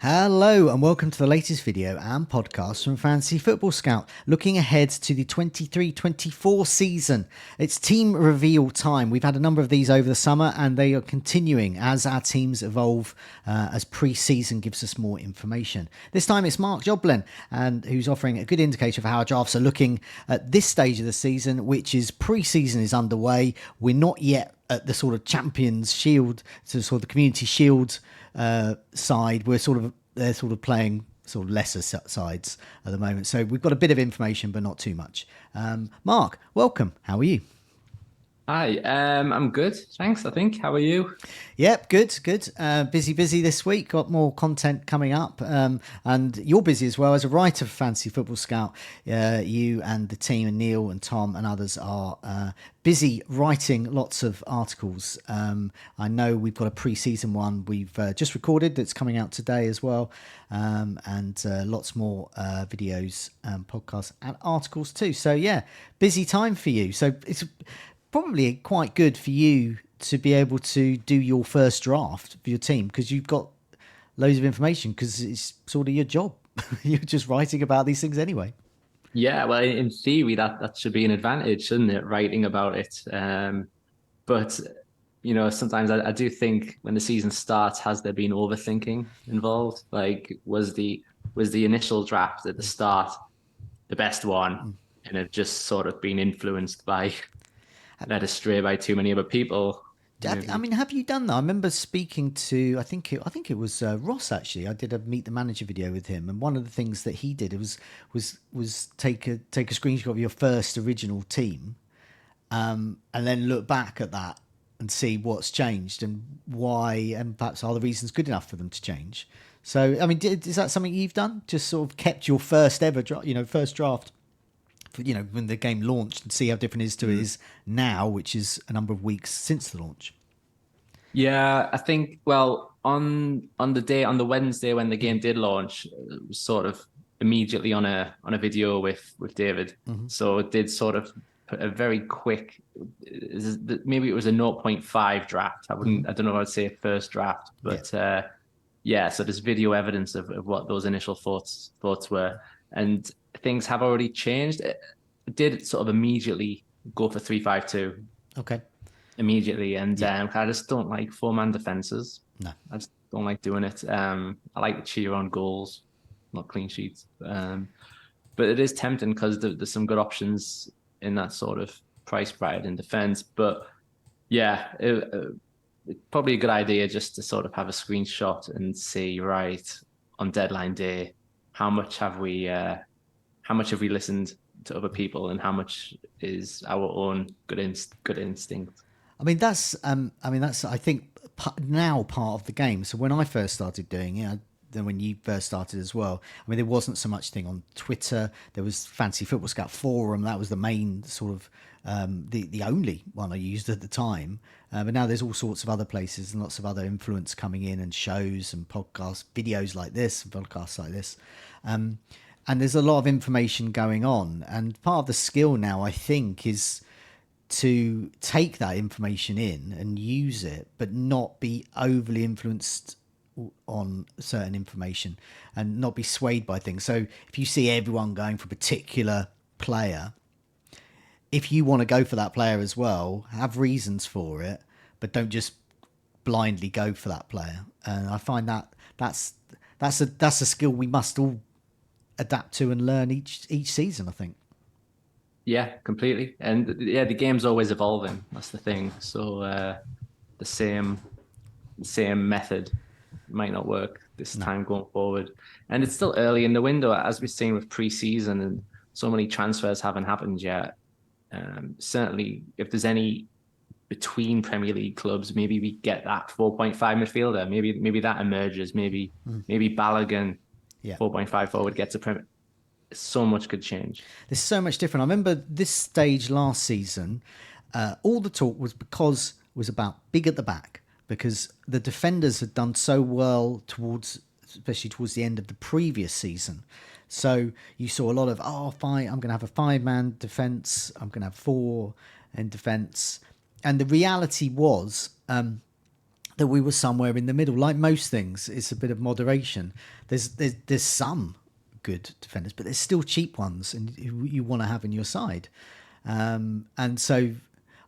Hello and welcome to the latest video and podcast from Fantasy Football Scout, looking ahead to the 23-24 season. It's team reveal time. We've had a number of these over the summer and they are continuing as our teams evolve, as pre-season gives us more information. This time it's Marc Jobling, and who's offering a good indicator of how our drafts are looking at this stage of the season, which is pre-season is underway. We're not yet at the sort of Champions Shield, so sort of the Community Shield side. They're sort of playing sort of lesser sides at the moment, so we've got a bit of information but not too much. Mark, welcome. How are you? Hi, I'm good, thanks. I think. How are you? Yep, good. Busy this week. Got more content coming up, and you're busy as well as a writer for Fantasy Football Scout. You and the team, and Neil and Tom and others are busy writing lots of articles. I know we've got a pre-season one we've just recorded that's coming out today as well, and lots more videos, podcasts, and articles too. So yeah, busy time for you. So it's probably quite good for you to be able to do your first draft for your team, because you've got loads of information, because it's sort of your job. You're just writing about these things anyway. Yeah, well, in theory, that should be an advantage, shouldn't it? Writing about it. But sometimes I do think when the season starts, has there been overthinking involved? Like, was the initial draft at the start the best one, and it just sort of been influenced by led astray by too many other people? Maybe. Have you done that? I remember speaking to, I think it was Ross actually. I did a meet the manager video with him, and one of the things that he did was take a screenshot of your first original team, and then look back at that and see what's changed and why, and perhaps are the reasons good enough for them to change. So, I mean, is that something you've done? Just sort of kept your first ever, first draft, when the game launched, and see how different it is to it is now, which is a number of weeks since the launch. Yeah, I think, well, on the Wednesday when the game did launch, it was sort of immediately on a video with David. So it did sort of put a very quick, maybe it was a zero point 0.5 draft. I don't know if I'd say first draft, but yeah, so there's video evidence of what those initial thoughts were. And things have already changed. It did sort of immediately go for 3-5-2 Okay. immediately, and I just don't like four-man defenses. No. I just don't like doing it. I like to cheer on goals, not clean sheets. But it is tempting because there's some good options in that sort of price bracket in defense. But yeah, it's probably a good idea just to sort of have a screenshot and see, right, on deadline day, how much have we listened to other people, and how much is our own good instinct. That's I think now part of the game. So when I first started doing it, then when you first started as well, I mean, there wasn't so much thing on Twitter. There was Fantasy Football Scout forum. That was the main sort of the only one I used at the time. But now there's all sorts of other places and lots of other influence coming in, and shows and podcasts, videos like this, and podcasts like this. And there's a lot of information going on. And part of the skill now, I think, is to take that information in and use it, but not be overly influenced on certain information and not be swayed by things. So if you see everyone going for a particular player, if you want to go for that player as well, have reasons for it, but don't just blindly go for that player. And I find that's a skill we must all adapt to and learn each season, I think. Yeah, completely. And yeah, the game's always evolving. That's the thing. So the same method might not work this time going forward. And it's still early in the window, as we've seen with pre-season, and so many transfers haven't happened yet. Certainly, if there's any between Premier League clubs, maybe we get that 4.5 midfielder. Maybe that emerges. Maybe Balogun, 4.5 forward, gets a Premier. So much could change. There's so much different. I remember this stage last season, all the talk was about big at the back, because the defenders had done so well especially towards the end of the previous season. So you saw a lot of, fine, I'm going to have a 5-man defence, I'm going to have 4 in defence. And the reality was that we were somewhere in the middle. Like most things, it's a bit of moderation. There's some good defenders, but there's still cheap ones, and you want to have in your side. And so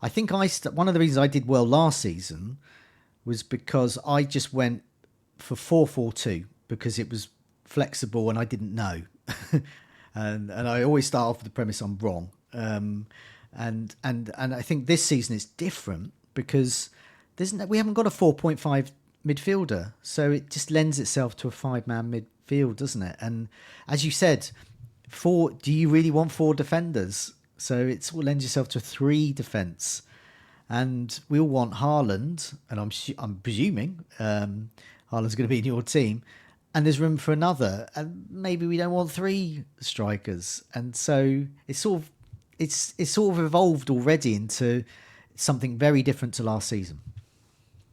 I think one of the reasons I did well last season was because I just went for 4-4-2 because it was flexible and I didn't know. and I always start off with the premise I'm wrong. And I think this season it's different because we haven't got a 4.5 midfielder, so it just lends itself to a 5-man midfield, doesn't it? And as you said, do you really want 4 defenders? So it sort of lends yourself to a 3 defence. And we all want Haaland, and I'm presuming Haaland's going to be in your team, and there's room for another, and maybe we don't want 3 strikers, and so it's sort of evolved already into something very different to last season.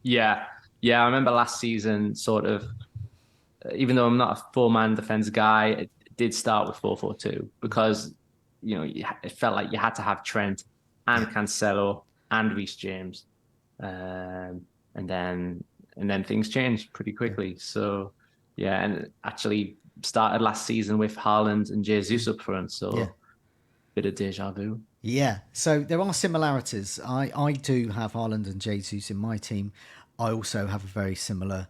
Yeah, I remember last season, sort of, even though I'm not a 4-man defense guy, it did start with 4-4-2 because it felt like you had to have Trent and Cancelo and Reece James, and then things changed pretty quickly. So yeah, and actually started last season with Haaland and Jesus up front. So bit of deja vu. Yeah, so there are similarities. I do have Haaland and Jesus in my team. I also have a very similar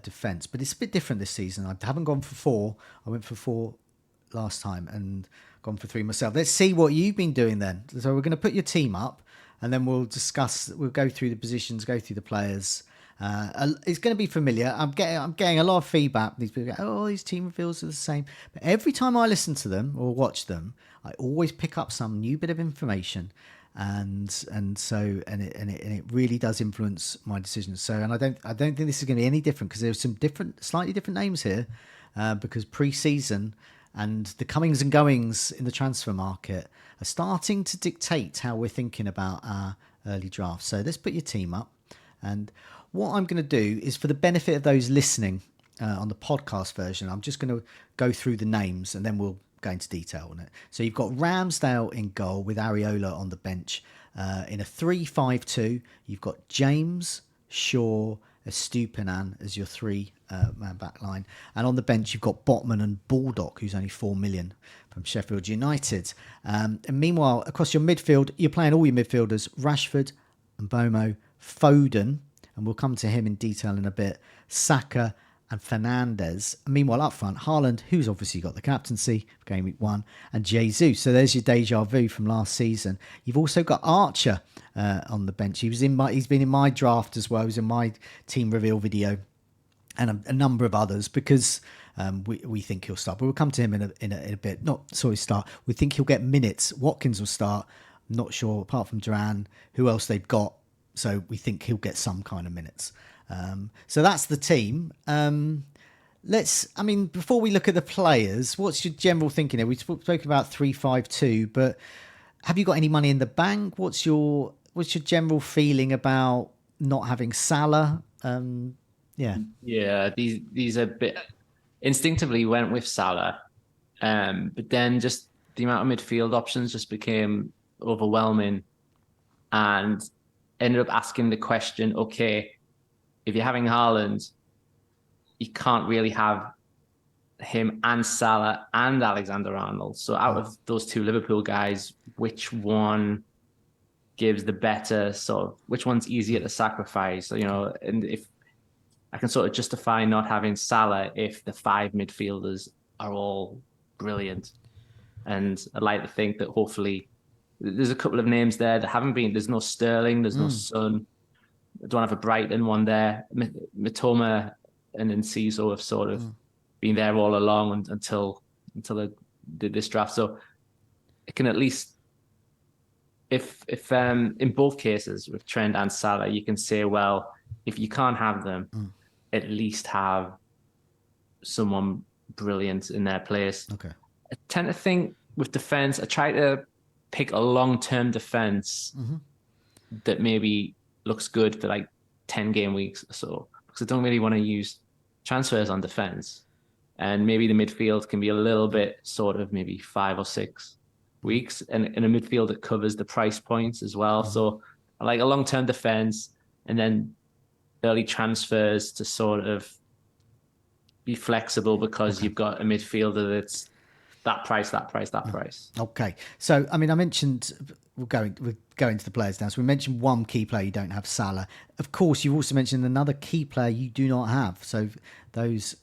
defence, but it's a bit different this season. I haven't gone for 4. I went for 4 last time and gone for 3 myself. Let's see what you've been doing then. So we're going to put your team up and then we'll go through the positions, go through the players. It's going to be familiar. I'm getting a lot of feedback. These people go, "Oh, these team reveals are the same." But every time I listen to them or watch them, I always pick up some new bit of information, and it really does influence my decisions. So, and I don't think this is going to be any different because there's some slightly different names here, because pre-season and the comings and goings in the transfer market are starting to dictate how we're thinking about our early draft. So let's put your team up. And what I'm going to do is, for the benefit of those listening on the podcast version, I'm just going to go through the names and then we'll go into detail on it. So you've got Ramsdale in goal with Areola on the bench. In a 3-5-2, you've got James, Shaw, Estupinan as your 3-man back line. And on the bench, you've got Botman and Baldock, who's only 4 million from Sheffield United. And meanwhile, across your midfield, you're playing all your midfielders, Rashford and Bomo, Foden, and we'll come to him in detail in a bit, Saka and Fernandes. And meanwhile, up front, Haaland, who's obviously got the captaincy for Gameweek 1, and Jesus. So there's your deja vu from last season. You've also got Archer on the bench. He's been in my draft as well. He was in my team reveal video, and a number of others, because we think he'll start. But we'll come to him in a bit. Not sorry, start. We think he'll get minutes. Watkins will start. I'm not sure, apart from Duran, who else they've got. So we think he'll get some kind of minutes. So that's the team. Before we look at the players, what's your general thinking here? We spoke about 3-5-2, but have you got any money in the bank? What's your general feeling about not having Salah? These are a bit instinctively went with Salah, but then just the amount of midfield options just became overwhelming, and ended up asking the question, okay, if you're having Haaland, you can't really have him and Salah and Alexander-Arnold. So out of those 2 Liverpool guys, which one gives the better which one's easier to sacrifice? So, and if I can sort of justify not having Salah if the 5 midfielders are all brilliant. And I'd like to think that hopefully there's a couple of names there that haven't been. There's no Sterling, there's no Son. I don't have a Brighton one there. Mitoma and Enciso have sort of been there all along until I did this draft. So it can at least, if in both cases with Trent and Salah, you can say, well, if you can't have them, at least have someone brilliant in their place. Okay. I tend to think with defense, I try to pick a long-term defense that maybe looks good for like 10 game weeks or so, because I don't really want to use transfers on defense. And maybe the midfield can be a little bit sort of maybe 5 or 6 weeks, and in a midfield that covers the price points as well. So I like a long-term defense, and then early transfers to sort of be flexible because Okay. you've got a midfielder that's that price, that price, that price. Okay. So, I mean, I mentioned we're going to the players now. So we mentioned one key player you don't have, Salah. Of course, you've also mentioned another key player you do not have. So those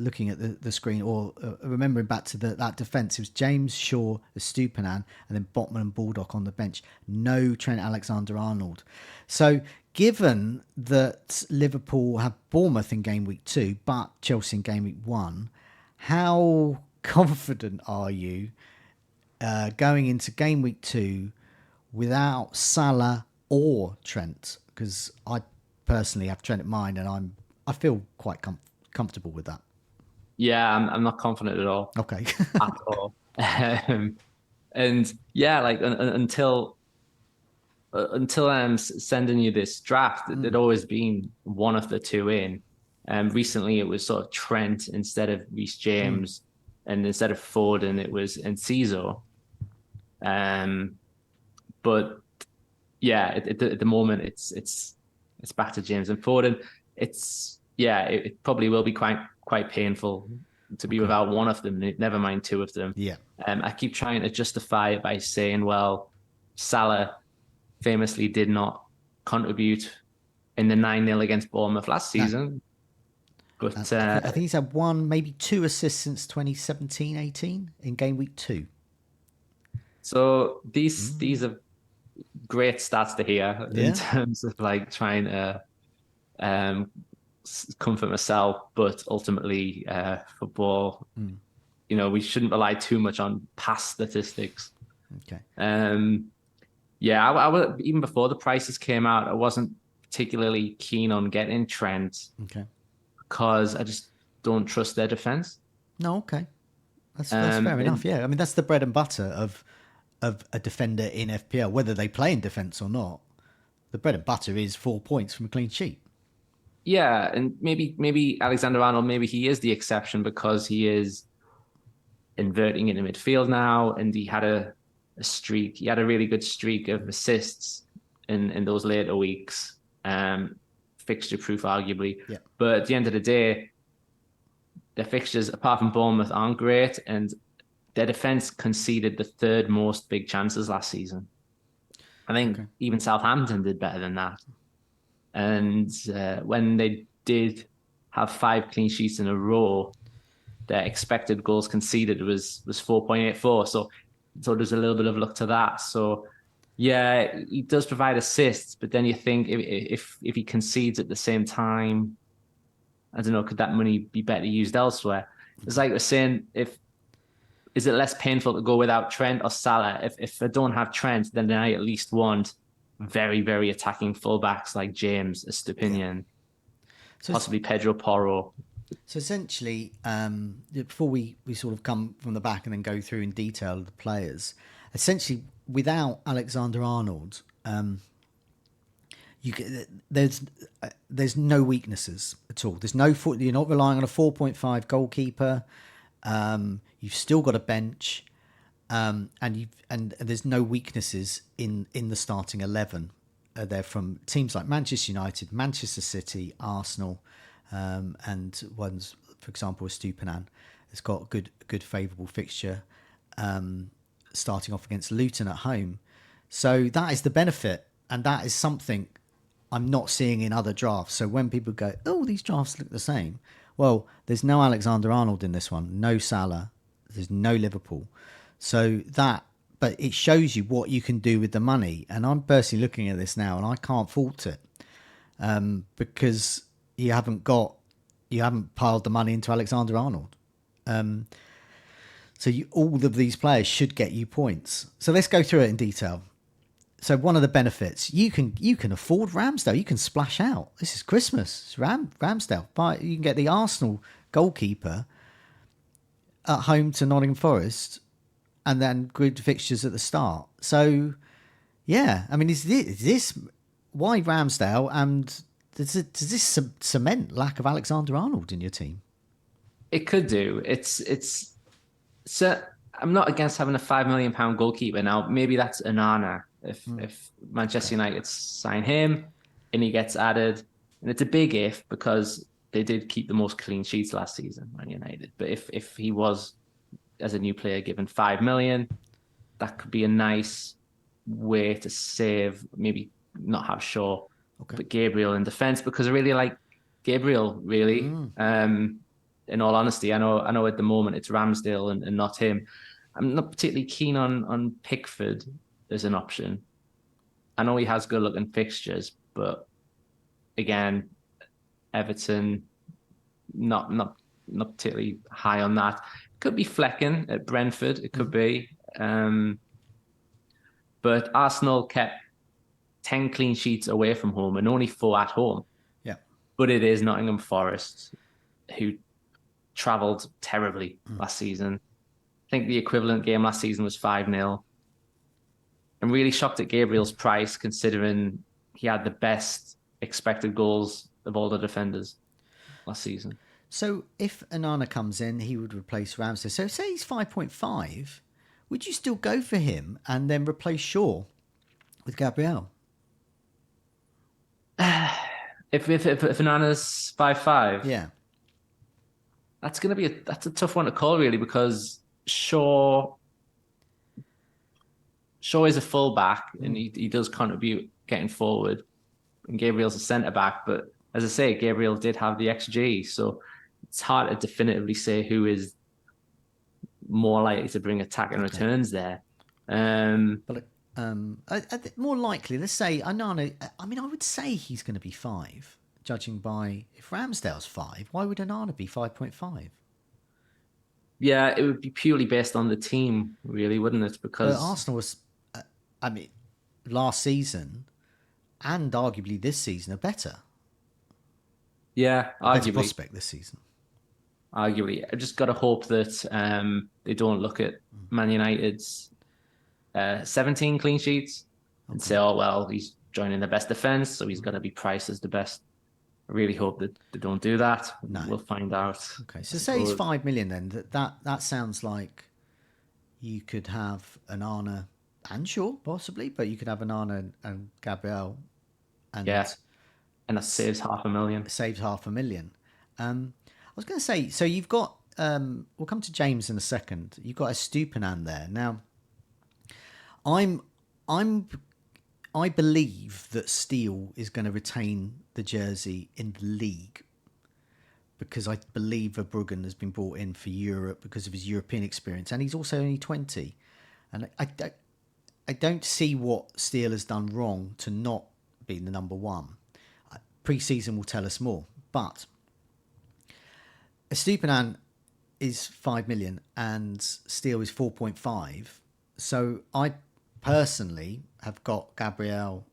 looking at the screen or remembering back to that defence, it was James Shaw, Estupinan, and then Botman and Baldock on the bench. No Trent Alexander-Arnold. So given that Liverpool have Bournemouth in game week 2, but Chelsea in game week 1, how confident are you going into game week 2 without Salah or Trent? Because I personally have Trent in mind, and I feel quite comfortable with that. Yeah, I'm not confident at all. Okay. At all. And yeah, like until I'm sending you this draft, there'd always been one of the two in. Recently, it was sort of Trent instead of Reece James, and instead of Foden, it was Enciso. But yeah, at the moment, it's back to James and Foden. It probably will be quite painful to be without one of them. Never mind two of them. Yeah. I keep trying to justify it by saying, well, Salah famously did not contribute in the 9-0 against Bournemouth last season. But I think he's had one, maybe two assists since 2017-18 in game week 2. so these are great stats to hear in Yeah. terms of like trying to comfort myself, but ultimately football, we shouldn't rely too much on past statistics. Okay. Yeah, I was, even before the prices came out, I wasn't particularly keen on getting Trent Okay. because I just don't trust their defense. No, okay. That's fair enough. Yeah. I mean, that's the bread and butter of a defender in FPL, whether they play in defence or not. The bread and butter is 4 points from a clean sheet. Yeah, and maybe Alexander-Arnold, maybe he is the exception because he is inverting into midfield now, and he had a streak. He had a really good streak of assists in those later weeks. Fixture proof, arguably. Yeah. But at the end of the day, their fixtures, apart from Bournemouth, aren't great, and their defense conceded the third most big chances last season. I think even Southampton did better than that. And when they did have 5 clean sheets in a row, their expected goals conceded was 4.84. So there's a little bit of luck to that. So yeah, he does provide assists, but then you think if he concedes at the same time, I don't know, could that money be better used elsewhere? It's like we're saying, is it less painful to go without Trent or Salah? If I don't have Trent, then I at least want very, very attacking fullbacks like James, Estupinan, possibly Pedro Porro. So essentially, before we sort of come from the back and then go through in detail the players, essentially without Alexander-Arnold, there's no weaknesses at all. There's no you're not relying on a 4.5 goalkeeper. You've still got a bench, and there's no weaknesses in the starting 11. They're from teams like Manchester United, Manchester City, Arsenal, and ones, for example, Estupinan has got a good favourable fixture, starting off against Luton at home. So that is the benefit, and that is something I'm not seeing in other drafts. So when people go, oh, these drafts look the same. Well, there's no Alexander-Arnold in this one, no Salah, there's no Liverpool. So but it shows you what you can do with the money. And I'm personally looking at this now and I can't fault it, because you haven't piled the money into Alexander-Arnold. So all of these players should get you points. So let's go through it in detail. So one of the benefits, you can afford Ramsdale. You can splash out. This is Christmas. It's Ramsdale. But you can get the Arsenal goalkeeper at home to Nottingham Forest, and then good fixtures at the start. So yeah, I mean, is this why Ramsdale, and does this cement lack of Alexander-Arnold in your team? It could do. So I'm not against having a £5 million goalkeeper now. Maybe that's Onana. If Manchester United sign him and he gets added, And it's a big if because they did keep the most clean sheets last season, Man United. But if he was, as a new player, given 5 million, that could be a nice way to save, maybe not have Shaw, Okay. but Gabriel in defense, because I really like Gabriel, really. In all honesty, I know at the moment it's Ramsdale and not him. I'm not particularly keen on Pickford as an option. I know he has good looking fixtures, but again, Everton not particularly high on that. Could be Flecken at Brentford. It could be. But Arsenal kept 10 clean sheets away from home and only 4 at home. Yeah. But it is Nottingham Forest who travelled terribly last season. I think the equivalent game last season was 5-0. I'm really shocked at Gabriel's price considering he had the best expected goals of all the defenders last season. So if Anana comes in, he would replace Ramsey. So say he's 5.5, would you still go for him and then replace Shaw with Gabriel? If Anana's 5-5, Yeah. that's a tough one to call really because Shaw is a full back and he does contribute getting forward, and Gabriel's a centre back. But as I say, Gabriel did have the XG, so it's hard to definitively say who is more likely to bring attack and returns there. But more likely, let's say Anana. I mean, I would say he's going to be 5, judging by if Ramsdale's 5. Why would Anana be 5.5? Yeah, it would be purely based on the team, really, wouldn't it? But Because Arsenal was, I mean, last season and arguably this season are better. yeah, Better arguably, prospect this season. I just got to hope that they don't look at Man United's 17 clean sheets and say, oh, well, he's joining the best defense, so he's got to be priced as the best. I really hope that they don't do that. No. We'll find out. Okay, so say it's 5 million then. That sounds like you could have an Anna and Shaw, possibly, but you could have an Anna and Gabriel. And yeah, and that saves $500,000. Saves $500,000. I was going to say, so you've got, we'll come to James in a second. You've got a Stupinan there. Now, I believe that Steele is going to retain the jersey in the league because I believe Verbruggen has been brought in for Europe because of his European experience, and he's also only 20. And I don't see what Steele has done wrong to not be the number one. Pre-season will tell us more, but Estupinan is 5 million and Steele is 4.5. So I personally have got Gabriel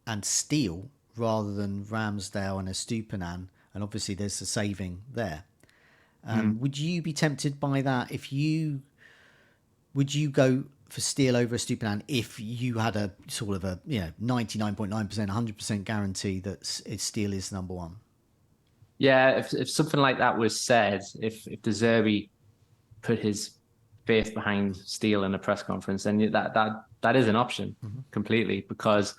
and Steele rather than Ramsdale and Estupinan, and obviously there's a saving there. Would you be tempted by that? Would you go for Steele over Estupinan if you had a sort of a 99.9%, 100% guarantee that Steele is number one? Yeah, if something like that was said, if De Zerbi put his faith behind Steele in a press conference, then that is an option completely, because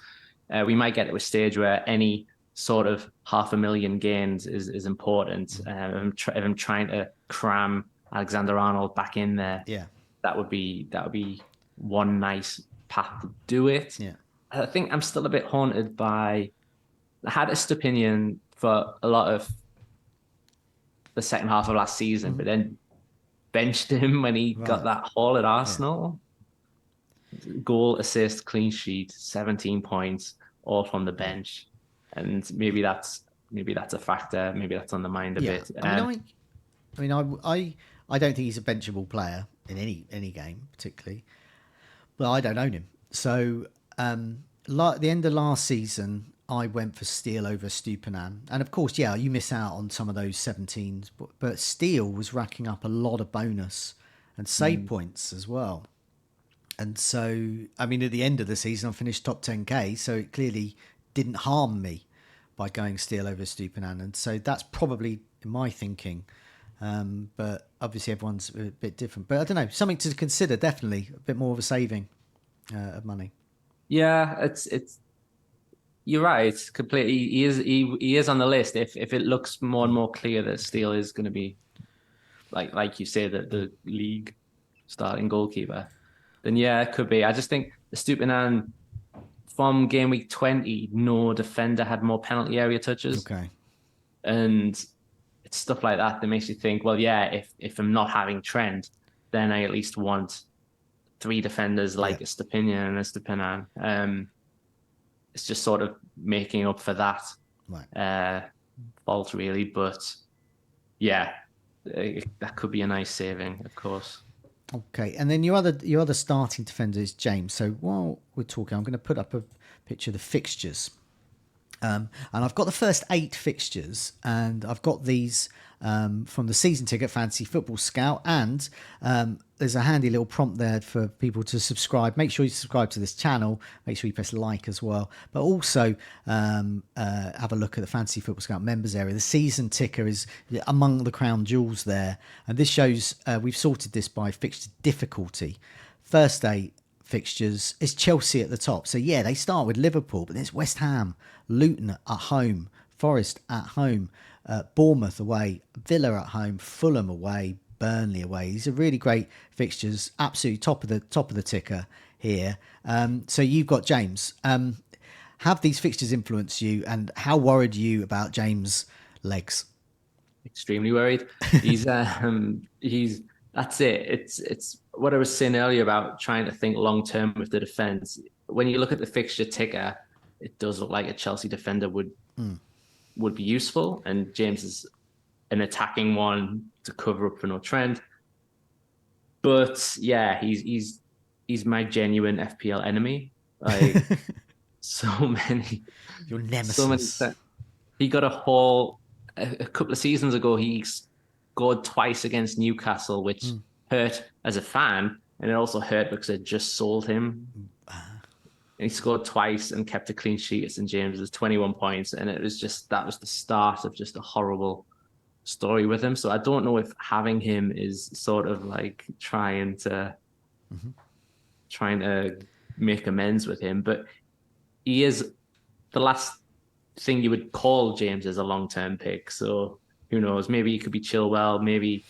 we might get to a stage where any sort of $500,000 gains is important. If I'm trying to cram Alexander Arnold back in there, that would be one nice path to do it. Yeah, I think I'm still a bit haunted by. I had a opinion for a lot of the second half of last season, but then benched him when he got that haul at Arsenal. Yeah. Goal, assist, clean sheet, 17 points, all from the bench. And maybe that's a factor. Maybe that's on the mind a bit. I don't think he's a benchable player in any game particularly, but I don't own him. So at the end of last season, I went for Steele over Stupinan. And of course, you miss out on some of those 17s, but Steele was racking up a lot of bonus and save points as well. And so, I mean, at the end of the season, I finished top 10k, so it clearly didn't harm me by going Steele over Stupinan. And so that's probably my thinking. But obviously everyone's a bit different. But I don't know, something to consider, definitely. A bit more of a saving of money. Yeah, it's You're right. Completely. He is on the list. If it looks more and more clear that Steele is going to be like you say that the league starting goalkeeper, then yeah, it could be. I just think the Stupinan from game week 20, no defender had more penalty area touches, Okay. and it's stuff like that that makes you think, well, yeah, if I'm not having Trent, then I at least want three defenders Yeah. like a Stepinian and a Stupinan. It's just sort of making up for that Right. uh, fault, really. But yeah, that could be a nice saving, of course. Okay, and then your other starting defender is James. So while we're talking, I'm going to put up a picture of the fixtures. And I've got the first 8 fixtures, and I've got these from the season ticket Fantasy Football Scout, and there's a handy little prompt there for people to subscribe. Make sure you subscribe to this channel. Make sure you press like as well, but also have a look at the Fantasy Football Scout members area. The season ticker is among the crown jewels there, and this shows we've sorted this by fixture difficulty. First 8 fixtures is Chelsea at the top. So yeah, they start with Liverpool, but there's West Ham, Luton at home, Forest at home, Bournemouth away, Villa at home, Fulham away, Burnley away. These are really great fixtures. Absolutely top of the ticker here. So you've got James. Have these fixtures influenced you, and how worried are you about James' legs? Extremely worried. He's that's it. It's what I was saying earlier about trying to think long term with the defense. When you look at the fixture ticker, it does look like a Chelsea defender would be useful, and James is an attacking one to cover up for no Trent. But yeah, he's my genuine FPL enemy. Like so many, Your so many. nemesis. He got a couple of seasons ago. He scored twice against Newcastle, which hurt as a fan, and it also hurt because I just sold him. And he scored twice and kept a clean sheet at St James's, 21 points, and it was just that was the start of just a horrible story with him. So I don't know if having him is sort of like trying to make amends with him, but he is the last thing you would call James as a long-term pick. So who knows? Maybe he could be Chilwell. Maybe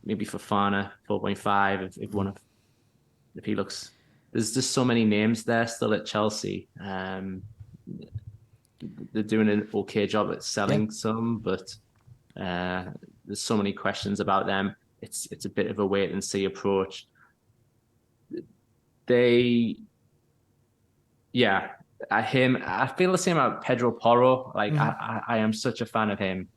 Fofana 4.5 if he looks. There's just so many names there still at Chelsea. They're doing an okay job at selling some, but there's so many questions about them. It's a bit of a wait and see approach. They, yeah, I feel the same about Pedro Porro. Like I am such a fan of him.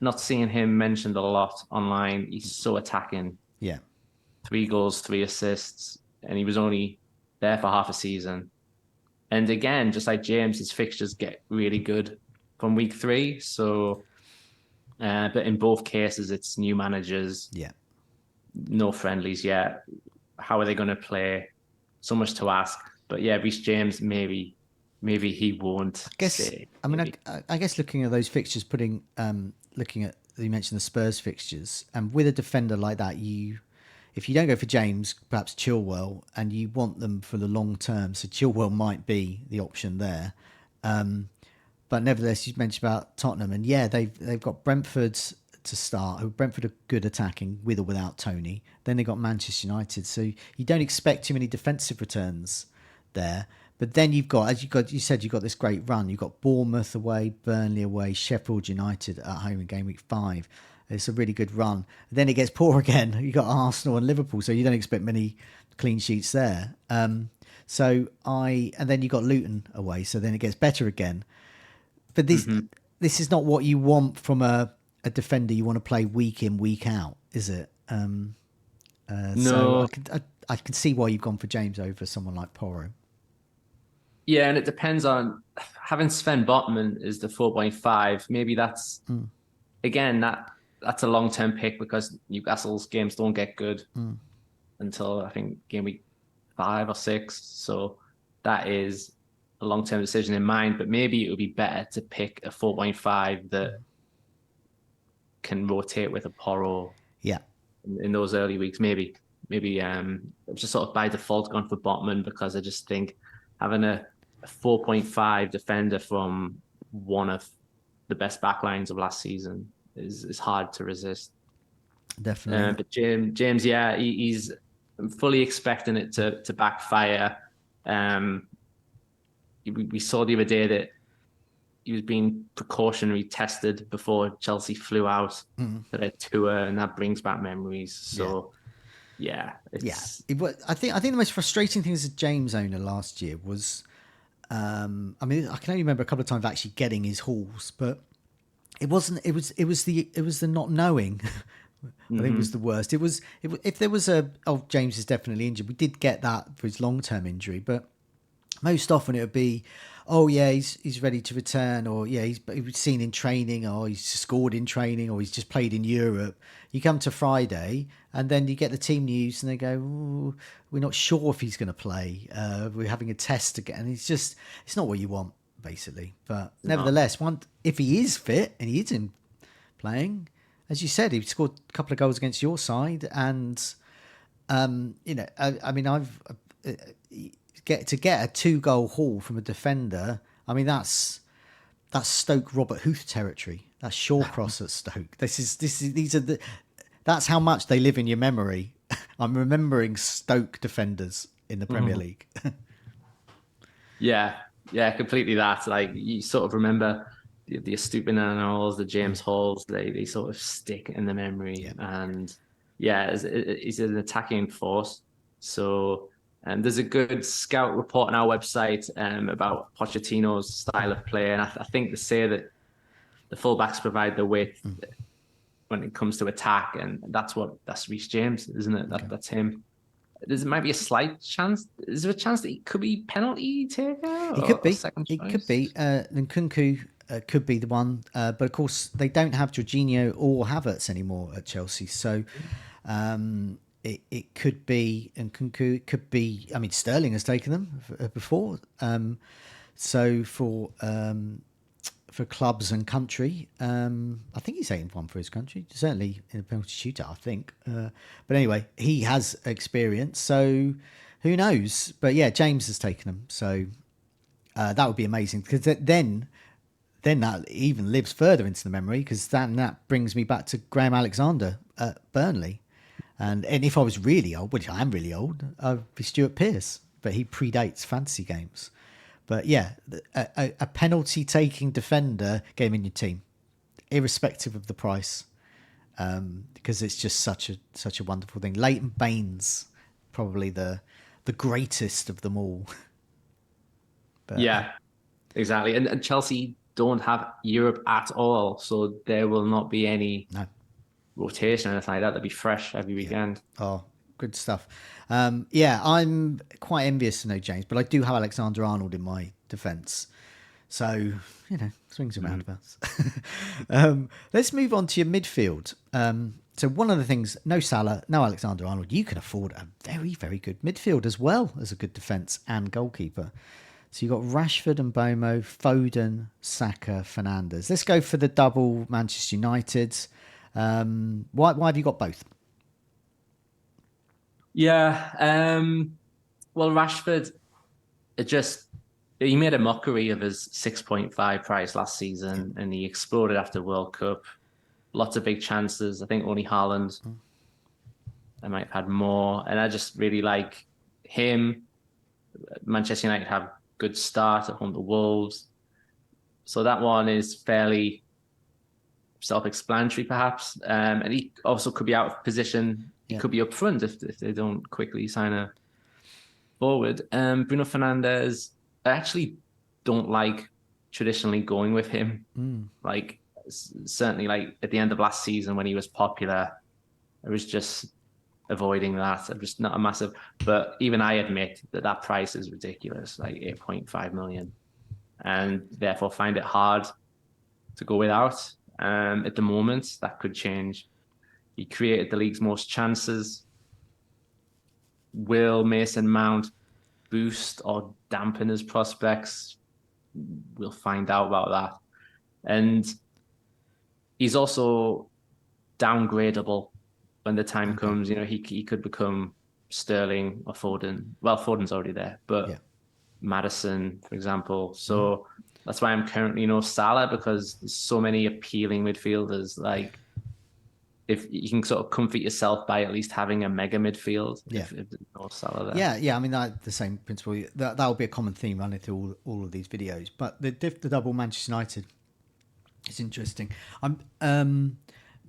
Not seeing him mentioned a lot online. He's so attacking. Yeah. 3 goals, 3 assists, and he was only there for half a season. And again, just like James, his fixtures get really good from week 3. So, but in both cases, it's new managers. Yeah. No friendlies yet. How are they going to play? So much to ask. But yeah, Reece James, maybe he won't stay. I mean, I guess looking at those fixtures, looking at you mentioned the Spurs fixtures, and with a defender like that, if you don't go for James, perhaps Chilwell, and you want them for the long term, so Chilwell might be the option there. But nevertheless, you mentioned about Tottenham, and yeah, they've got Brentford to start. Brentford are good attacking with or without Tony. Then they got Manchester United, so you don't expect too many defensive returns there. But then you've got this great run. You've got Bournemouth away, Burnley away, Sheffield United at home in game week 5. It's a really good run. Then it gets poor again. You've got Arsenal and Liverpool, so you don't expect many clean sheets there. And then you've got Luton away, so then it gets better again. But this is not what you want from a defender you want to play week in, week out, is it? No. So I can see why you've gone for James over someone like Porro. Yeah, and it depends on having Sven Botman is the 4.5. Maybe that's again that's a long-term pick because Newcastle's games don't get good until I think game week 5 or 6. So that is a long-term decision in mind. But maybe it would be better to pick a 4.5 that can rotate with a Porro. Yeah. In those early weeks, maybe I've just sort of by default gone for Botman because I just think having a a 4.5 defender from one of the best backlines of last season is hard to resist. Definitely. But James, yeah, he's fully expecting it to backfire. We saw the other day that he was being precautionary tested before Chelsea flew out for their tour, and that brings back memories. So yeah, Yeah. it's I think the most frustrating thing as a James owner last year was, I mean, I can only remember a couple of times actually getting his hauls, but it wasn't. It was the not knowing. I think was the worst. If there was James is definitely injured. We did get that for his long term injury, but most often it would be, oh yeah, he's ready to return, or yeah, he was seen in training, or he's scored in training, or he's just played in Europe. You come to Friday, and then you get the team news, and they go, ooh, we're not sure if he's going to play. We're having a test again, and it's not what you want, basically. But no. nevertheless, if he is fit and he is in playing, as you said, he scored a couple of goals against your side, and I mean, get a 2-goal haul from a defender. I mean, that's Stoke Robert Huth territory. That's Shawcross at Stoke. That's how much they live in your memory. I'm remembering Stoke defenders in the Premier League. Yeah, yeah, completely that. Like you sort of remember the Estupiñanos, the James Halls, they sort of stick in the memory. Yeah. And yeah, it's an attacking force. So there's a good scout report on our website about Pochettino's style of play. And I think they say that the fullbacks provide the width when it comes to attack. And that's Reece James, isn't it? Okay. That's him. There might be a slight chance. Is there a chance that he could be penalty taker He could or be. second He could choice? be. Nkunku could be the one. But of course, they don't have Jorginho or Havertz anymore at Chelsea. So it could be Nkunku. It could be. I mean, Sterling has taken them before. So for clubs and country, I think he's 8-1 for his country. Certainly in a penalty shootout, I think. But anyway, he has experience. So who knows? But yeah, James has taken them. So that would be amazing, because then that even lives further into the memory, because that brings me back to Graham Alexander at Burnley, and if I was really old, which I am really old, I'd be Stuart Pearce, but he predates fantasy games. But yeah, a penalty taking defender game in your team, irrespective of the price, because it's just such a wonderful thing. Leighton Baines, probably the greatest of them all. But Yeah, exactly. And Chelsea don't have Europe at all, so there will not be any no. rotation or anything like that. They'll be fresh every Yeah. weekend. Oh, good stuff. Yeah, I'm quite envious to know James, but I do have Alexander Arnold in my defence. So, swings and roundabouts. Let's move on to your midfield. So one of the things, no Salah, no Alexander Arnold, you can afford a very, very good midfield as well as a good defence and goalkeeper. So you've got Rashford and Bomo, Foden, Saka, Fernandes. Let's go for the double Manchester United. Why have you got both? Yeah. Well, Rashford, he made a mockery of his 6.5 price last season, and he exploded after World Cup. Lots of big chances. I think only Haaland. I might have had more, and I just really like him. Manchester United have good start at home to Wolves, so that one is fairly self-explanatory, perhaps. And he also could be out of position. He could be up front if they don't quickly sign a forward. Bruno Fernandes, I actually don't like traditionally going with him. Like certainly, like at the end of last season when he was popular, I was just avoiding that. I'm just not a massive. But even I admit that price is ridiculous, like 8.5 million, and therefore find it hard to go without. At the moment, that could change. He created the league's most chances. Will Mason Mount boost or dampen his prospects? We'll find out about that. And he's also downgradable when the time comes. He could become Sterling or Foden. Well, Foden's already there, but Yeah. Madison, for example. So that's why I'm currently no Salah, because there's so many appealing midfielders. Like, if you can sort of comfort yourself by at least having a mega midfield, Yeah. if there's no Salah there. Yeah. I mean, the same principle. That will be a common theme running through all of these videos. But the double Manchester United is interesting.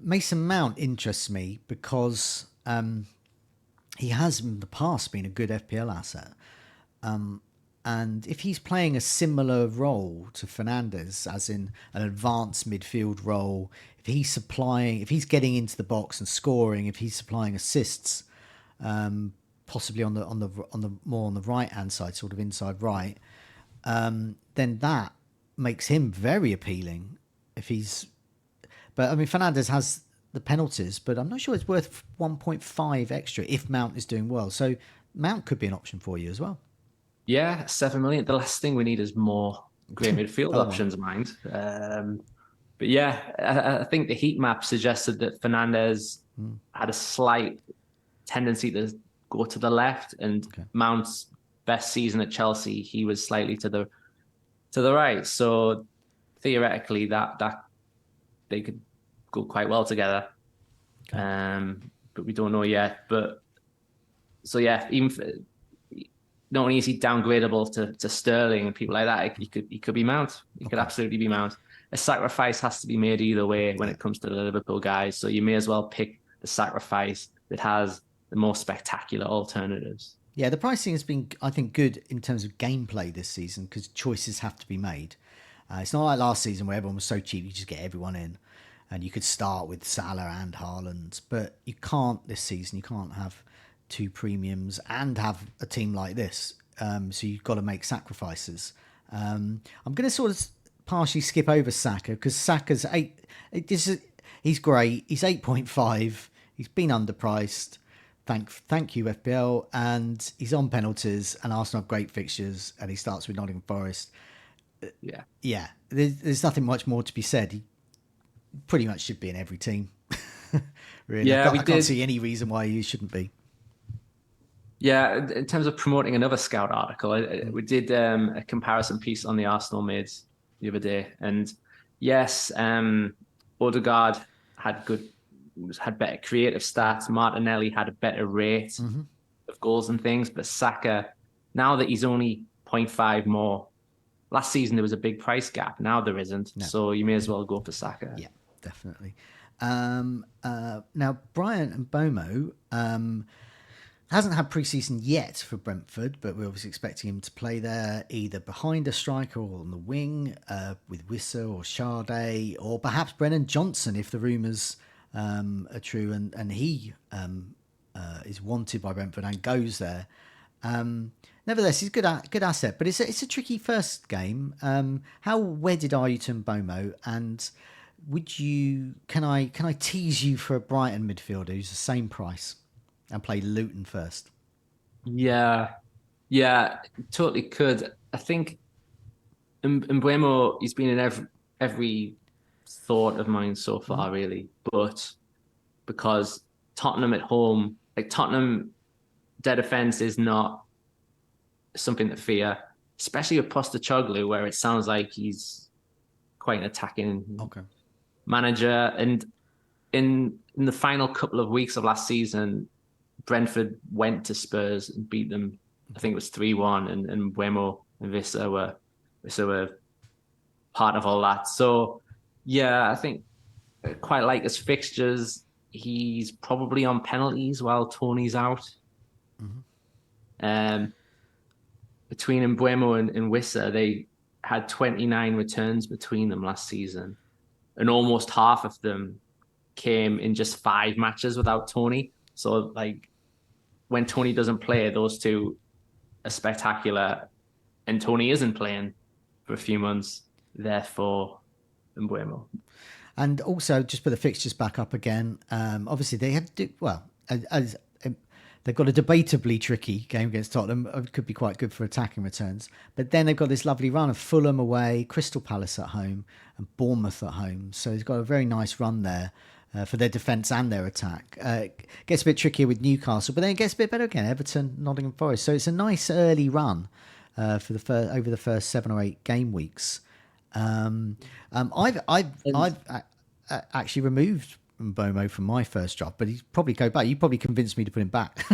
Mason Mount interests me because he has in the past been a good FPL asset. And if he's playing a similar role to Fernandes, as in an advanced midfield role, if he's getting into the box and scoring, if he's supplying assists, possibly on the more on the right hand side, sort of inside right, then that makes him very appealing. But I mean, Fernandes has the penalties, but I'm not sure it's worth 1.5 extra if Mount is doing well. So Mount could be an option for you as well. Yeah, 7 million. The last thing we need is more great midfield Oh. options, mind. But yeah, I think the heat map suggested that Fernandes had a slight tendency to go to the left, and Mount's best season at Chelsea, he was slightly to the right. So theoretically, that they could go quite well together. But we don't know yet. But so yeah, not only is he downgradable to Sterling and people like that, he could be Mount. He could absolutely be Mount. A sacrifice has to be made either way when it comes to the Liverpool guys. So you may as well pick the sacrifice that has the more spectacular alternatives. Yeah, the pricing has been, I think, good in terms of gameplay this season because choices have to be made. It's not like last season where everyone was so cheap, you just get everyone in. And you could start with Salah and Haaland. But you can't this season. You can't have two premiums and have a team like this. So you've got to make sacrifices. I'm going to sort of partially skip over Saka because Saka's he's great. He's 8.5. He's been underpriced. Thank you, FPL. And he's on penalties, and Arsenal have great fixtures, and he starts with Nottingham Forest. Yeah. There's nothing much more to be said. He pretty much should be in every team. Really, yeah, I can't see any reason why he shouldn't be. Yeah, in terms of promoting another Scout article, we did a comparison piece on the Arsenal mids the other day, and yes, Odegaard had better creative stats. Martinelli had a better rate of goals and things, but Saka, now that he's only 0.5 more, last season there was a big price gap. Now there isn't, so you may as well go for Saka. Yeah, definitely. Now Brian Mbomo hasn't had pre-season yet for Brentford, but we're obviously expecting him to play there either behind a striker or on the wing with Wissa or Sade, or perhaps Brennan Johnson if the rumours are true and he is wanted by Brentford and goes there. Nevertheless, he's a good asset, but it's a tricky first game. How wedded are you to Mbomo? And can I tease you for a Brighton midfielder who's the same price and play Luton first? Yeah, totally could. I think Mbuemo, he's been in every thought of mine so far, really. But because Tottenham at home, like Tottenham, their defense is not something to fear, especially with Postecoglou, where it sounds like he's quite an attacking manager. And in the final couple of weeks of last season, Brentford went to Spurs and beat them. I think it was 3-1, and Buemo and Wissa were part of all that. So yeah, I think I quite like his fixtures. He's probably on penalties while Tony's out. Between Mbuemo and Wissa, they had 29 returns between them last season, and almost half of them came in just 5 matches without Tony. So like when Tony doesn't play, those two are spectacular, and Tony isn't playing for a few months. Therefore, Mbuemo. And also, just put the fixtures back up again. Obviously, they have to do well. As they've got a debatably tricky game against Tottenham. It could be quite good for attacking returns. But then they've got this lovely run of Fulham away, Crystal Palace at home, and Bournemouth at home. So they've got a very nice run there for their defence and their attack. It gets a bit trickier with Newcastle, but then it gets a bit better again. Everton, Nottingham Forest. So it's a nice early run for the over the first 7 or 8 game weeks. I've actually removed Mbomo from my first draft, but he'd probably go back. You probably convinced me to put him back.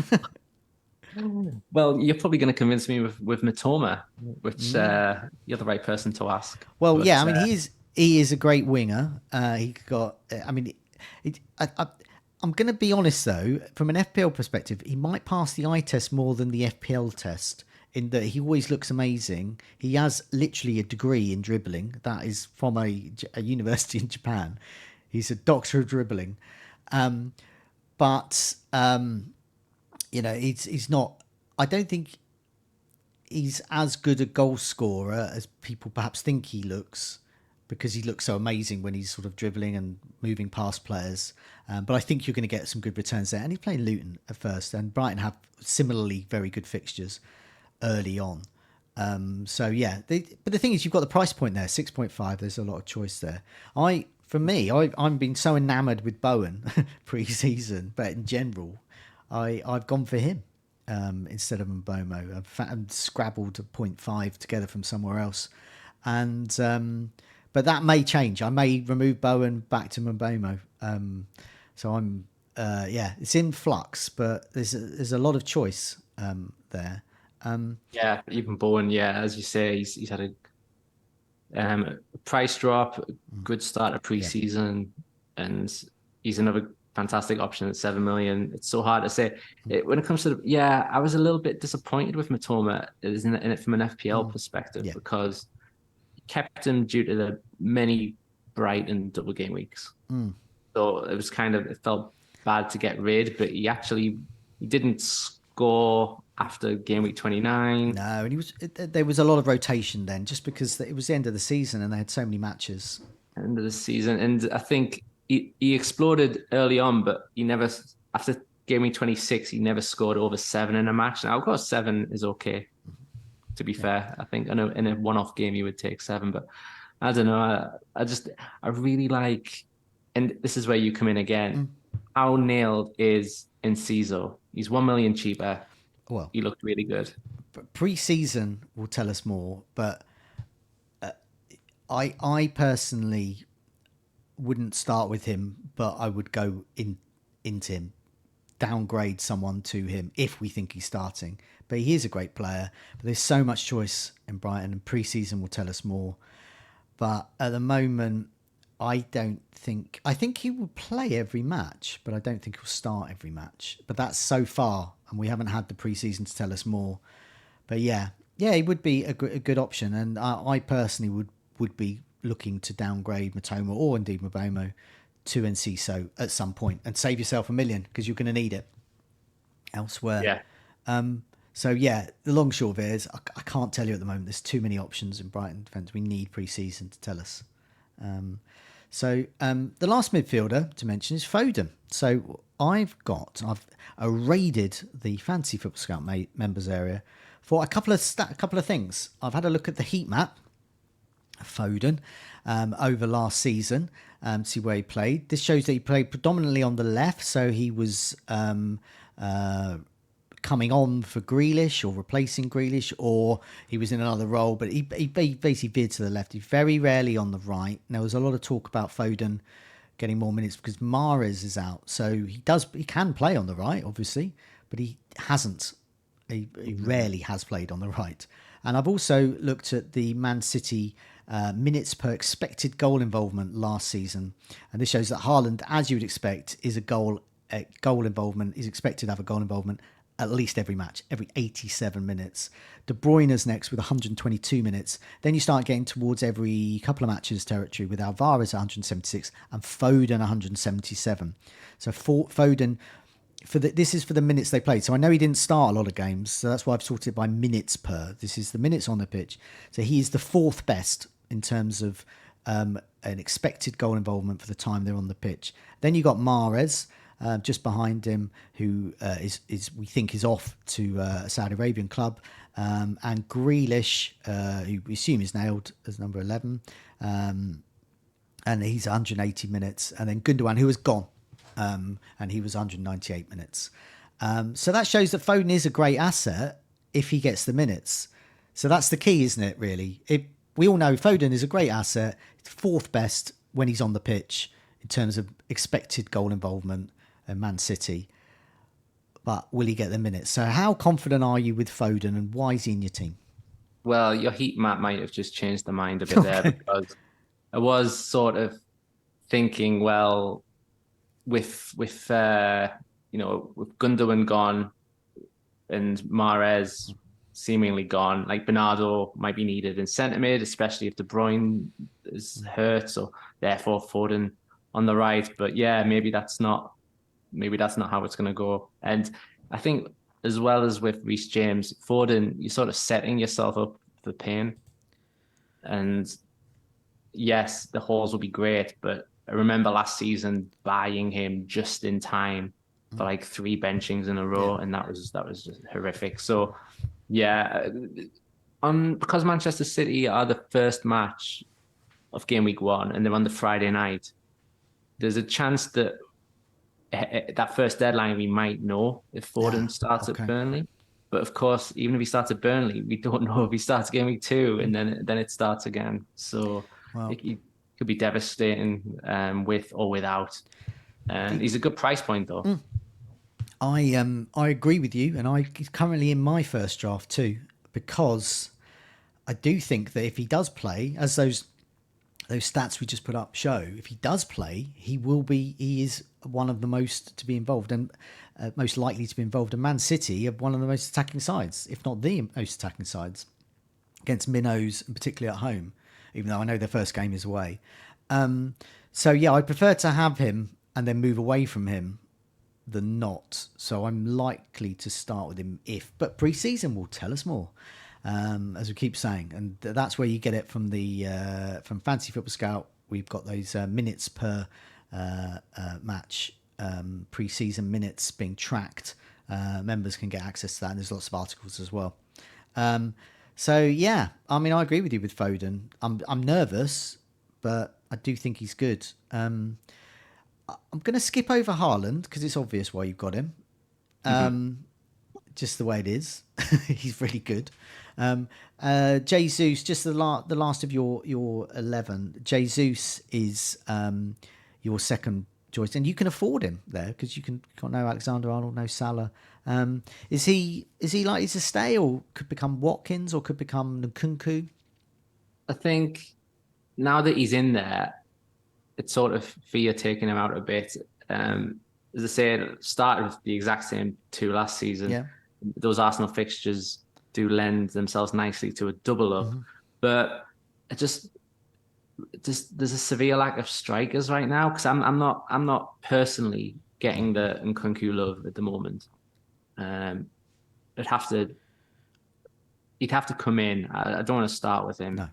Well, you're probably going to convince me with Matoma, which you're the right person to ask. Well, But yeah, I mean he is a great winger. He got. I mean, I'm going to be honest though, from an FPL perspective, he might pass the eye test more than the FPL test. In that he always looks amazing. He has literally a degree in dribbling. That is from a university in Japan. He's a doctor of dribbling. But he's not. I don't think he's as good a goal scorer as people perhaps think he looks, because he looks so amazing when he's sort of dribbling and moving past players. But I think you're going to get some good returns there. And he's playing Luton at first, and Brighton have similarly very good fixtures early on. So yeah, but the thing is, you've got the price point there, 6.5. There's a lot of choice there. I'm been so enamoured with Bowen pre-season, but in general, I've gone for him instead of Mbomo. I've scrabbled a 0.5 together from somewhere else, and but that may change. I may remove Bowen back to Mbomo. So I'm it's in flux, but there's a lot of choice there. yeah, even Bowen, yeah, as you say, he's had a price drop, good start of pre-season, and he's another fantastic option at 7 million. It's so hard to say. When it comes to I was a little bit disappointed with Matoma in it from an FPL perspective, because he kept him due to the many Brighton double game weeks. So it felt bad to get rid, but he didn't score after game week 29. No, and there was a lot of rotation then, just because it was the end of the season and they had so many matches. End of the season, and I think he exploded early on, but he never, after game week 26, he never scored over 7 in a match. Now, of course, 7 is okay, to be fair. I think, I know in a one-off game you would take 7, but I don't know. I really like, and this is where you come in again, how nailed is Enciso. He's 1 million cheaper. Well, he looked really good. Pre-season will tell us more, but I personally wouldn't start with him, but I would go into him, downgrade someone to him if we think he's starting. But he is a great player. But there's so much choice in Brighton, and pre-season will tell us more. But at the moment, I think he will play every match, but I don't think he'll start every match. But that's so far, and we haven't had the pre-season to tell us more. But yeah, he would be a good option, and I personally would be looking to downgrade Matoma or indeed Mbomo to Enciso at some point and save yourself $1 million, because you're going to need it elsewhere. Yeah. So yeah, the long short of it is, I can't tell you at the moment. There's too many options in Brighton defence. We need pre-season to tell us. So the last midfielder to mention is Foden. So I've raided the Fantasy Football Scout members area for a couple of things. I've had a look at the heat map of Foden over last season, see where he played. This shows that he played predominantly on the left, so he was coming on for Grealish or replacing Grealish, or he was in another role, but he basically veered to the left. He's very rarely on the right. There was a lot of talk about Foden getting more minutes because Mahrez is out, so he can play on the right, obviously, but he hasn't. He rarely has played on the right. And I've also looked at the Man City minutes per expected goal involvement last season, and this shows that Haaland, as you would expect, is a goal involvement. He's expected to have a goal involvement at least every match, every 87 minutes. De Bruyne's next with 122 minutes. Then you start getting towards every couple of matches territory with Alvarez 176 and Foden 177. So Foden, this is for the minutes they played. So I know he didn't start a lot of games, so that's why I've sorted it by minutes per. This is the minutes on the pitch. So he is the 4th best in terms of an expected goal involvement for the time they're on the pitch. Then you got Mahrez, just behind him, who is we think is off to a Saudi Arabian club, and Grealish, who we assume is nailed as number 11, and he's 180 minutes, and then Gundogan, who has gone, and he was 198 minutes. So that shows that Foden is a great asset if he gets the minutes. So that's the key, isn't it, really? We all know Foden is a great asset. It's fourth best when he's on the pitch in terms of expected goal involvement at Man City. But will he get the minutes? So how confident are you with Foden, and why is he in your team? Well, your heat map might have just changed the mind a bit there, Okay. because I was sort of thinking, well, with with Gundogan gone and Mahrez seemingly gone, like Bernardo might be needed in centre mid, especially if De Bruyne is hurt, so therefore Foden on the right. But yeah, maybe that's not how it's going to go. And I think, as well as with Reece James, Foden, you're sort of setting yourself up for pain. And yes, the hauls will be great, but I remember last season buying him just in time for like three benchings in a Yeah. row, and that was just horrific. So yeah, on because Manchester City are the first match of game week 1 and they're on the Friday night, there's a chance that that first deadline we might know if Foden Ah, starts at okay. Burnley. But of course, even if he starts at Burnley, we don't know if he starts game week 2 and then it starts again. So Well, it could be devastating, with or without. And he's a good price point though. I agree with you, and he's currently in my first draft too, because I do think that if he does play, as those stats we just put up show, if he does play, he is one of the most to be involved and most likely to be involved. And Man City are one of the most attacking sides, if not the most attacking sides, against minnows, and particularly at home, even though I know their first game is away. So yeah, I prefer to have him and then move away from him than not. So I'm likely to start with him but pre-season will tell us more, as we keep saying, and that's where you get it from the from Fantasy Football Scout. We've got those minutes per match, pre-season minutes being tracked. Members can get access to that, and there's lots of articles as well. So yeah, I mean, I agree with you with Foden. I'm nervous, but I do think he's good. I'm going to skip over Haaland because it's obvious why you've got him. Just the way it is. He's really good. Jesus, just the last of your 11. Jesus is your second choice, and you can afford him there because you got no Alexander-Arnold, no Salah. Is he likely to stay, or could become Watkins, or could become Nkunku? I think now that he's in there, it's sort of fear taking him out a bit. As I said, started with the exact same two last season. Yeah. Those Arsenal fixtures do lend themselves nicely to a double up, but it just there's a severe lack of strikers right now, because I'm not personally getting the Nkunku love at the moment. It'd have to he'd have to come in. I don't want to start with him. No.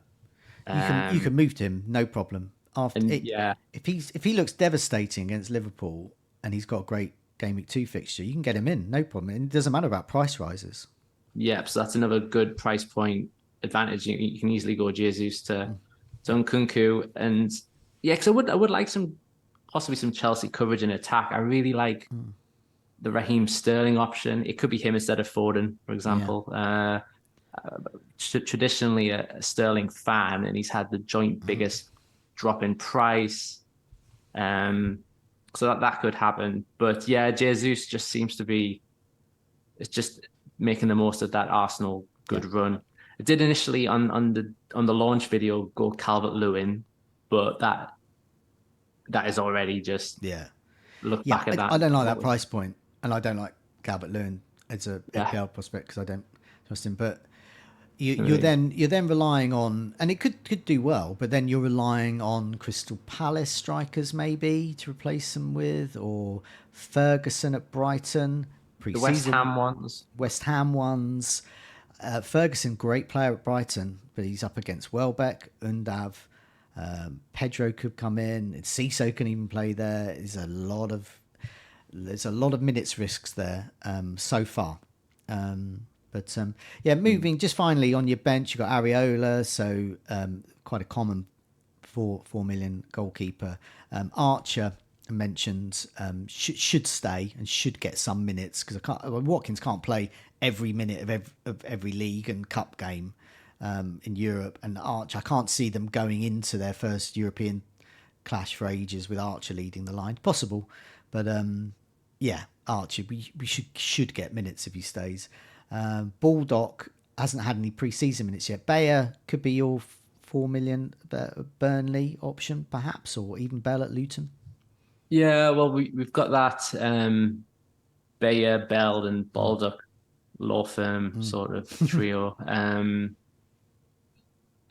You can move to him, no problem. After And it, yeah, if he looks devastating against Liverpool and he's got a great game week 2 fixture, you can get him in, no problem. And it doesn't matter about price rises. yeah, so that's another good price point advantage. You can easily go Jesus to Nkunku, and yeah, because I would like possibly some Chelsea coverage in attack. I really like the Raheem Sterling option. It could be him instead of Foden, for Yeah. example. Traditionally a Sterling fan, and he's had the joint biggest drop in price. So that could happen. But yeah, Jesus just seems to be, it's just making the most of that Arsenal Yeah. good run. It did initially on the launch video go Calvert-Lewin, but that is already just, Yeah. look Yeah. back at that. I don't like that price point, and I don't like Calvert Lewin as a Yeah, FPL prospect because I don't trust him. But you're really. then relying on, and it could do well, but then you're relying on Crystal Palace strikers maybe to replace them with, or Ferguson at Brighton The West pre-season, Ham ones. West Ham ones. Ferguson, great player at Brighton, but he's up against Welbeck, Undav. Pedro could come in. Ciso can even play there. There's a lot of minutes risks there so far. Yeah, moving just finally on your bench, you've got Areola, so quite a common 4 million goalkeeper. Archer mentioned should stay and should get some minutes because Watkins can't play every minute of every league and cup game. in Europe, and Archer, I can't see them going into their first European clash for ages with Archer leading the line. Possible, but yeah, Archer, we should get minutes if he stays. Baldock hasn't had any pre-season minutes yet. Bayer could be your 4 million Burnley option, perhaps, or even Bell at Luton. Yeah, well, we've got that Bayer, Bell, and Baldock law firm sort of trio. And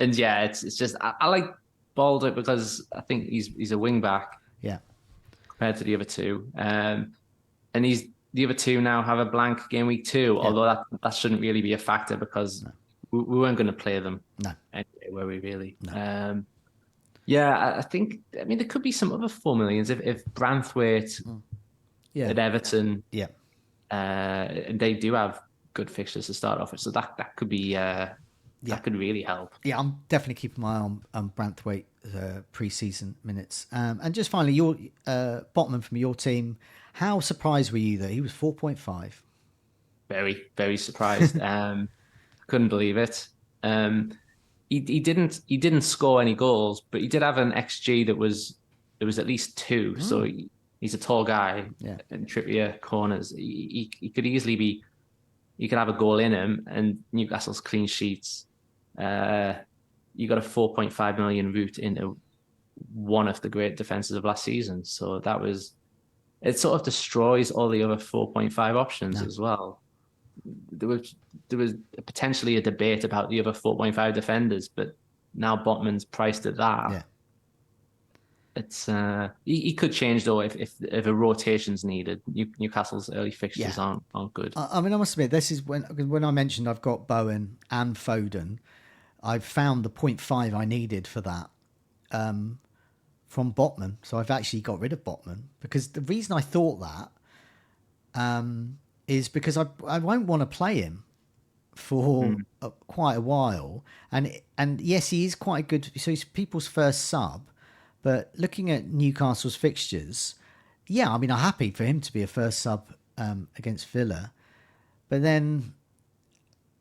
yeah, it's just I like Baldock because I think he's a wing back. Yeah. Compared to the other two. And the other two now have a blank game week 2, although that shouldn't really be a factor because we weren't going to play them. No. Anyway, were we really? No. Yeah, I mean, there could be some other 4 millions if Branthwaite at Everton. Yeah. And they do have good fixtures to start off with, so that could be that could really help. Yeah, I'm definitely keeping my eye on Branthwaite pre-season minutes. And just finally, your Botman from your team, how surprised were you that he was 4.5? Very, very surprised. Couldn't believe it. He didn't score any goals, but he did have an XG that was at least 2. So he's a tall guy. Yeah. And Trippier corners. He could easily be. You could have a goal in him, and Newcastle's clean sheets. You got a 4.5 million route into one of the great defenses of last season. So it sort of destroys all the other 4.5 options as well. There was potentially a debate about the other 4.5 defenders, but now Botman's priced at that. Yeah. It's he could change though if a rotation's needed. Newcastle's early fixtures aren't good. I mean, I must admit, this is when I mentioned I've got Bowen and Foden. I've found the 0.5 I needed for that from Botman. So I've actually got rid of Botman because the reason I thought that is because I won't want to play him for quite a while. And yes, he is quite good. So he's people's first sub. But looking at Newcastle's fixtures, yeah, I mean, I'm happy for him to be a first sub against Villa. But then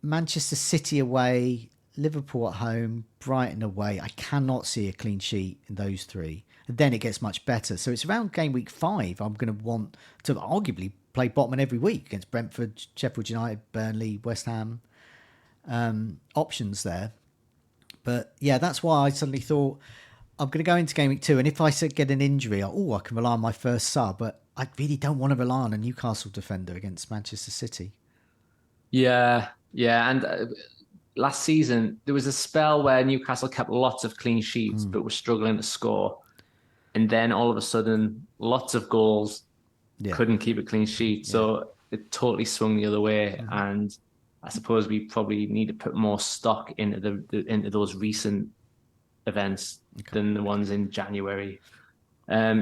Manchester City away, Liverpool at home, Brighton away. I cannot see a clean sheet in those 3. And then it gets much better. So it's around game week 5. I'm going to want to arguably play Botman every week against Brentford, Sheffield United, Burnley, West Ham. Options there. But yeah, that's why I suddenly thought I'm going to go into game week 2. And if I get an injury, I can rely on my first sub. But I really don't want to rely on a Newcastle defender against Manchester City. Yeah. And last season, there was a spell where Newcastle kept lots of clean sheets, but were struggling to score. And then all of a sudden, lots of goals, couldn't keep a clean sheet. So it totally swung the other way. And I suppose we probably need to put more stock into those recent events than the ones in January. I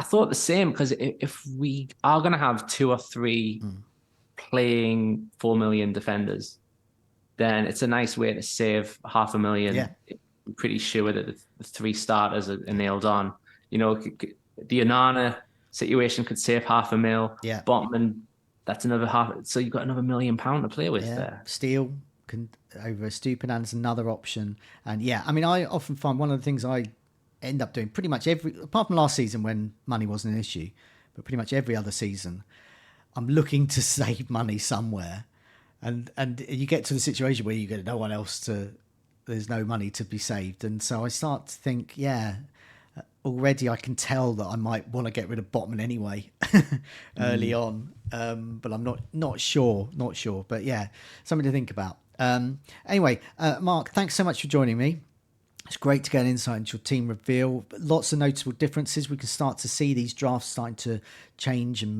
thought the same because if we are going to have 2 or 3 playing 4 million defenders, then it's a nice way to save 500,000. Yeah. I'm pretty sure that the 3 starters are nailed on. The Onana situation could save 500,000. Yeah. Botman, that's another half. So you've got another £1 million to play with there. Steele over Stupinan is another option. And yeah, I mean, I often find one of the things I end up doing pretty much apart from last season when money wasn't an issue, but pretty much every other season, I'm looking to save money somewhere. And you get to the situation where you get no one else there's no money to be saved. And so I start to think, already I can tell that I might want to get rid of Botman anyway early on. But I'm not sure. But yeah, something to think about. Anyway, Mark, thanks so much for joining me. It's great to get an insight into your team reveal. Lots of notable differences. We can start to see these drafts starting to change and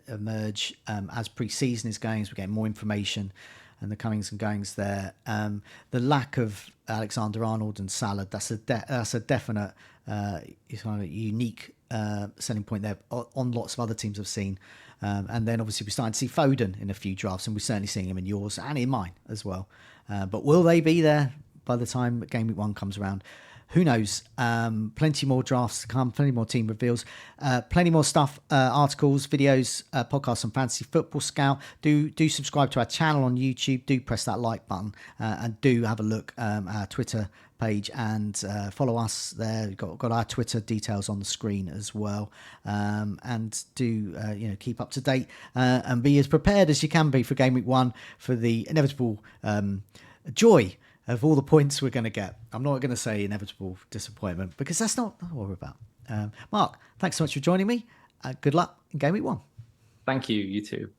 emerge as pre-season is going, as we get more information and the comings and goings there. The lack of Alexander-Arnold and Salah, that's a definite kind of unique selling point there on lots of other teams I've seen. And then obviously we're starting to see Foden in a few drafts, and we're certainly seeing him in yours and in mine as well. But will they be there by the time game week 1 comes around? who knows? Plenty more drafts to come, plenty more team reveals, plenty more stuff, articles, videos, podcasts on Fantasy Football Scout. Do subscribe to our channel on YouTube. Do press that like button, and do have a look at our Twitter page and follow us there. We've got our Twitter details on the screen as well, and do keep up to date and be as prepared as you can be for Game Week 1 for the inevitable joy of all the points we're going to get. I'm not going to say inevitable disappointment because that's not what we're about. Mark, thanks so much for joining me. Good luck in Game Week 1. Thank you. You too.